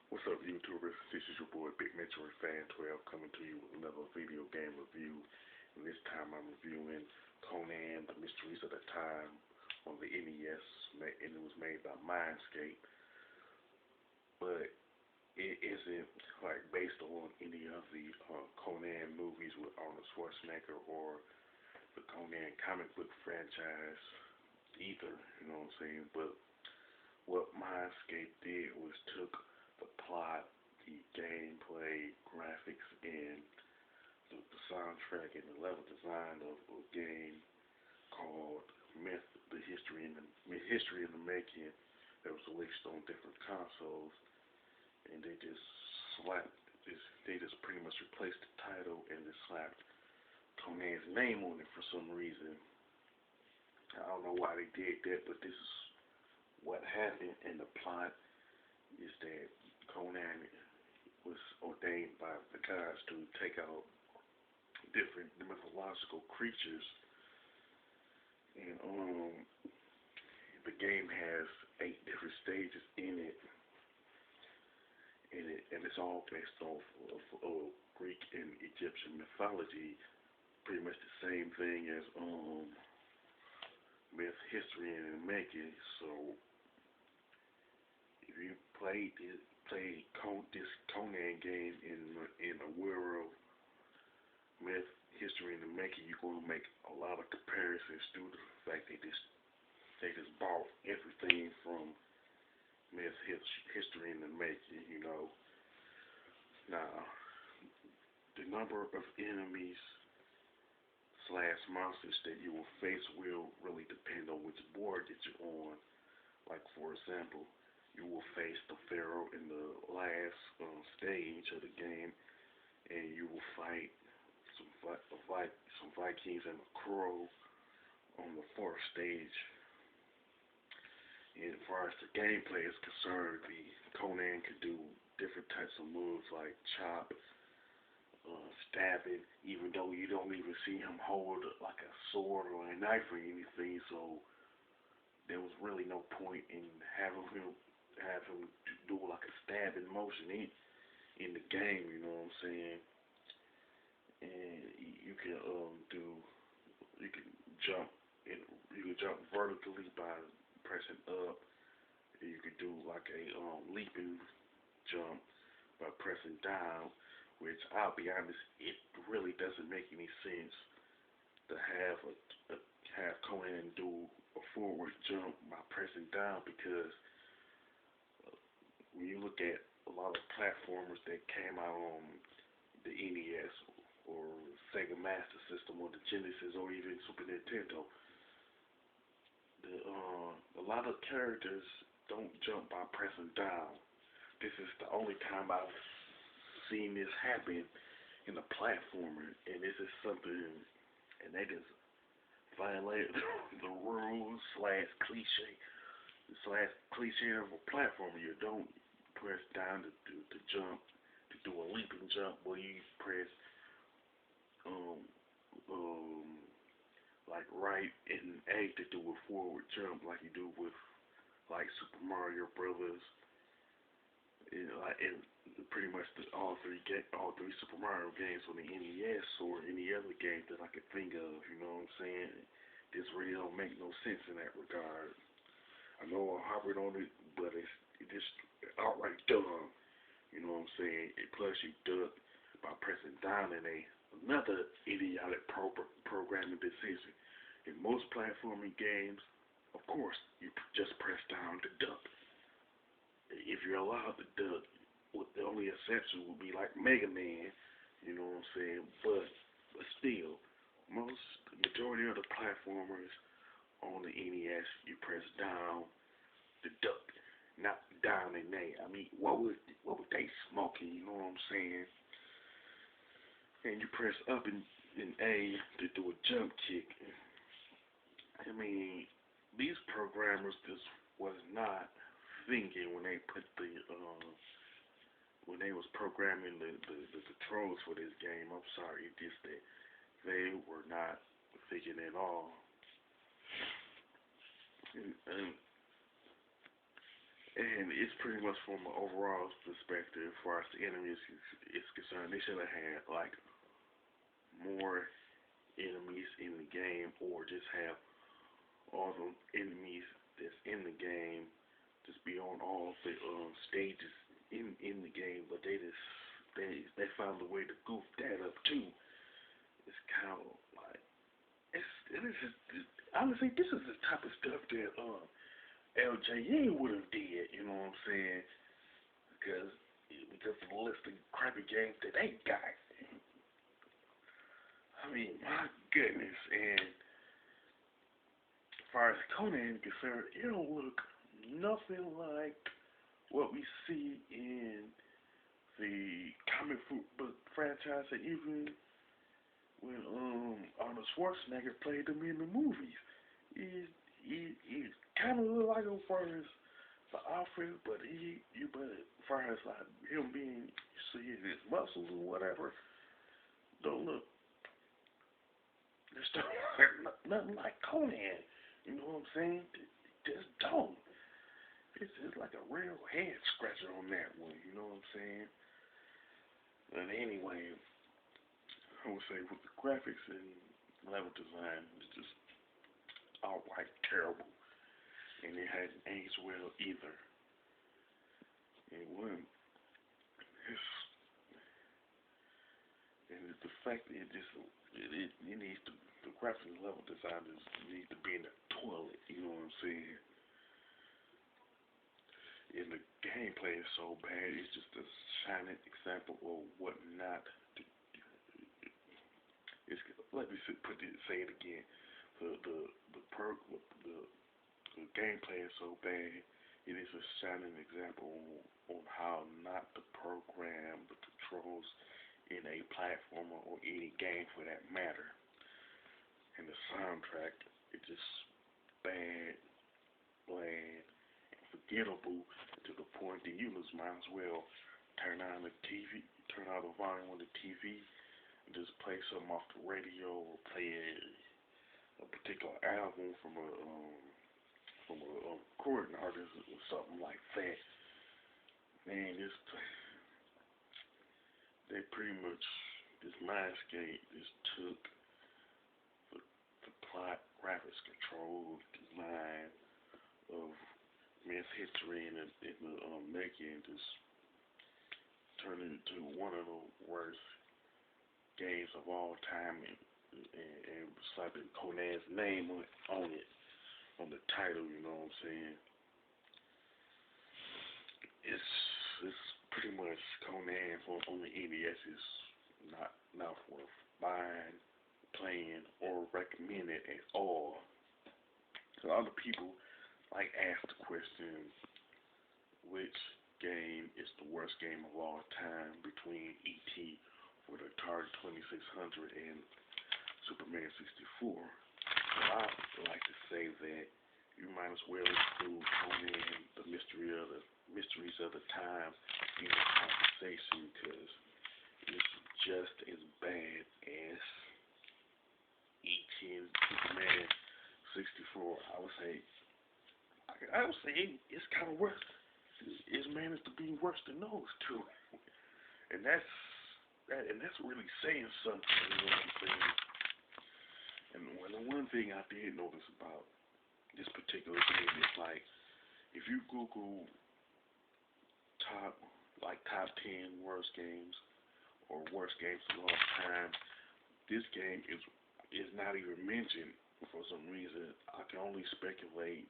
What's up, YouTubers? This is your boy Big Metro Fan 12 coming to you with another video game review. And this time I'm reviewing Conan, The Mysteries of the Time on the NES, and it was made by Mindscape. But it isn't like based on any of the Conan movies with Arnold Schwarzenegger or the Conan comic book franchise either. You know what I'm saying? But what Mindscape did was took the plot, the gameplay, graphics, and the soundtrack and the level design of a game called Myth: The History in the Making that was released on different consoles, and they just slapped this. They just pretty much replaced the title and just slapped Conan's name on it for some reason. I don't know why they did that, but this is what happened. And the plot is that Conan was ordained by the gods to take out different mythological creatures, and the game has 8 different stages in it, and it's all based off of Greek and Egyptian mythology, pretty much the same thing as myth, history, and making. So if you this Conan game in a world myth, history, and the making, you're gonna make a lot of comparisons due to the fact they just bought everything from myth, history, and the making. You know, now the number of enemies slash monsters that you will face will really depend on which board that you're on. Like, for example, you will face the Pharaoh in the last stage of the game, and you will fight some Vikings and a crow on the 4th stage. And as far as the gameplay is concerned, the Conan can do different types of moves like chop, stabbing, even though you don't even see him hold like a sword or a knife or anything. So there was really no point in having him do like a stabbing motion in the game. You know what I'm saying? And you can you can jump and you can jump vertically by pressing up. And you can do like a leaping jump by pressing down, which I'll be honest, it really doesn't make any sense to have Conan do a forward jump by pressing down, because when you look at a lot of platformers that came out on the NES or Sega Master System or the Genesis or even Super Nintendo, a lot of characters don't jump by pressing down. This is the only time I've seen this happen in a platformer, and this is something, and they just violated the rules slash cliche of a platformer. You don't press down to jump, to do a leaping jump, where you press um like right and A to do a forward jump like you do with like Super Mario Brothers, and pretty much all three Super Mario games on the NES or any other game that I could think of. You know what I'm saying? This really don't make no sense in that regard. I know I harbored on it, but it's just outright dumb. You know what I'm saying? And plus, you duck by pressing down in another idiotic programming decision. In most platforming games, of course, you just press down to duck. If you're allowed to duck, the only exception would be like Mega Man. You know what I'm saying? But still, the majority of the platformers on the NES, you press down to duck, not down and A. I mean, what would they smoking? You know what I'm saying? And you press up in A to do a jump kick. I mean, these programmers just was not thinking when they put when they was programming the controls for this game. I'm sorry, just that they were not thinking at all. And And it's pretty much from an overall perspective, as far as the enemies is concerned, they should have had like more enemies in the game, or just have all the enemies that's in the game just be on all the stages in the game. But they found a way to goof that up too. It's kind of like honestly, this is the type of stuff that LJN would have did. You know what I'm saying? Because of the list of crappy games that they got. I mean, my goodness. And as far as Conan is concerned, it don't look nothing like what we see in the comic book franchise, and even when Arnold Schwarzenegger played them in the movies. He kind of look like him for his the outfit, but but as far as like him being, you see his muscles and whatever, don't look. Just don't look nothing like Conan. You know what I'm saying? Just don't. It's just like a real head scratcher on that one. You know what I'm saying? But anyway, I would say with the graphics and level design, it's just outright terrible, and it hasn't aged well either. And it's, and the fact that it needs to, the graphics and level design needs to be in the toilet. You know what I'm saying? And the gameplay is so bad. It's just a shining example of what not to do. It's, let me say it again. The gameplay is so bad. It is a shining example on how not to program the controls in a platformer or any game for that matter. And the soundtrack is just bad, bland, and forgettable to the point that you just might as well turn on the TV, turn out the volume on the TV, and just play something off the radio, or play a particular album from a recording artist or something like that. Man, they pretty much, this Mindscape just took the plot, graphics control, design of Men's history and the making, just turned it into one of the worst games of all time, and slapping Conan's name on it, on the title. You know what I'm saying? It's pretty much Conan on the NES is not worth buying, playing, or recommending at all. A lot of people like ask the question, which game is the worst game of all time between E.T. for the Atari 2600 and Superman 64. Well, I like to say that you might as well include Conan, the mysteries of the time in the conversation, because it's just as bad as E.T. and Superman 64. I would say it's kind of worse. It's managed to be worse than those two, and that's really saying something. You know what I'm saying? And the one thing I did notice about this particular game is, like, if you Google top 10 worst games or worst games of all time, this game is not even mentioned for some reason. I can only speculate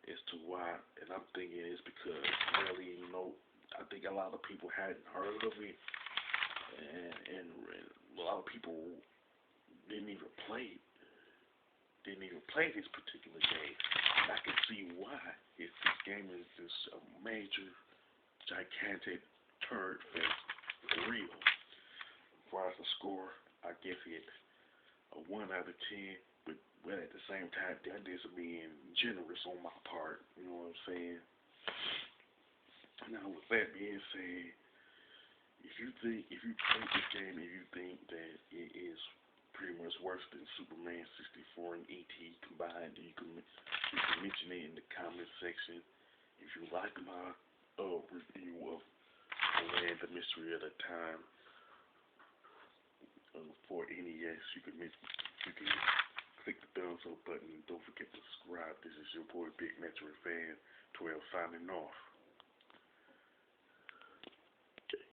as to why, and I'm thinking it's because really, I think a lot of people hadn't heard of it, and a lot of people didn't even play this particular game. And I can see why. If this game is just a major, gigantic turd fest for real. As far as the score, I give it a 1 out of 10. But at the same time, that is being generous on my part. You know what I'm saying? Now, with that being said, if you play this game and you think that it is pretty much worse than Superman 64 and E.T. combined, you can mention it in the comment section, If you like my review of Conan, the Mystery of the Time for NES, you can click the thumbs up button. Don't forget to subscribe. This is your boy Big Metroid Fan 12 signing off.